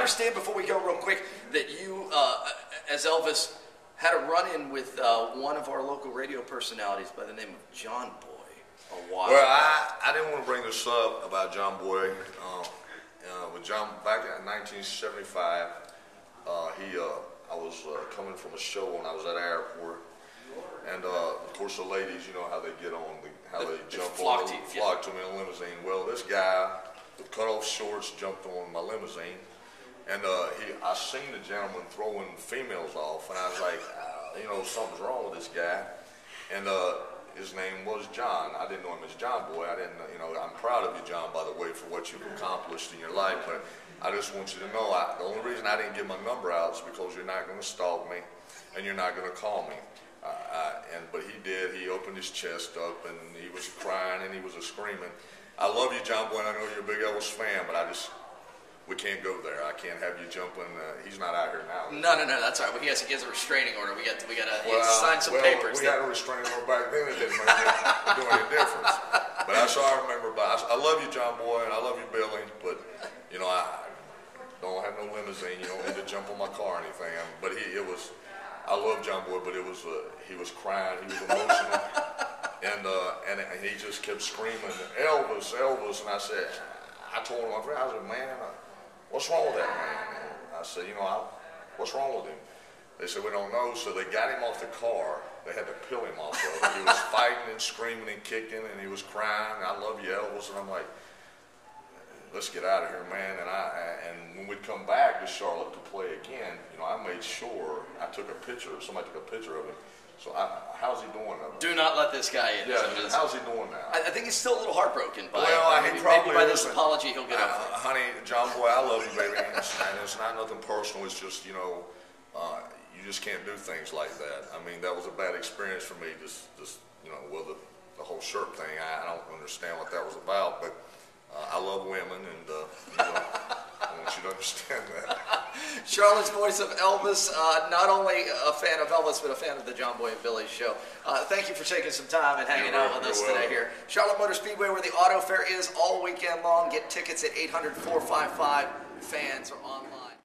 understand, before we go real quick, that you, as Elvis, had a run-in with one of our local radio personalities by the name of John Boy a while Well, I didn't want to bring this up about John Boy. With John, back in 1975, I was coming from a show when I was at the airport, and of course the ladies, you know how they get on, how they jump on, flock to me in a limousine. Well, this guy with cut-off shorts jumped on my limousine, and I seen the gentleman throwing females off, and I was like, you know, something's wrong with this guy. And his name was John. I didn't know him as John Boy. I didn't, you know, I'm proud of you, John, by the way, for what you've accomplished in your life. But I just want you to know, the only reason I didn't give my number out is because you're not going to stalk me, and you're not going to call me. But he did. He opened his chest up, and he was crying, and he was screaming. I love you, John Boy, and I know you're a big Elvis fan, but we can't go there. I can't have you jumping. He's not out here now. No, that's all right. He has a restraining order. We got to sign some papers. We had a restraining order back then. It didn't do any difference. But that's all I remember. I love you, John Boy, and I love you, Billy. But you know, I don't have no limousine. You don't need to jump on my car or anything. But I love John Boy, but he was crying. He was emotional, and he just kept screaming, Elvis, Elvis. And I told my friend, I said, man, what's wrong with that man? And I said, you know, what's wrong with him? They said, we don't know. So they got him off the car. They had to peel him off of it. He was fighting and screaming and kicking, and he was crying. I love you, Elvis. And I'm like, let's get out of here, man. And when we'd come back to Charlotte to play again, you know, I made sure I took a picture. Somebody took a picture of him. So how's he doing? Do not let this guy in. Yeah, how's he doing now? I think he's still a little heartbroken. Maybe by this apology he'll get over it. Honey, John Boy, I love you, baby. And it's not nothing personal. It's just, you know, you just can't do things like that. I mean, that was a bad experience for me. Just you know, well, the whole shirt thing. I don't understand what that was about, but I love women, and you know, I want you to understand that. Charlotte's voice of Elvis, not only a fan of Elvis, but a fan of the John Boy and Billy show. Thank you for taking some time and hanging out with us today here. Charlotte Motor Speedway, where the auto fair is all weekend long. Get tickets at 800-455-FANS or online.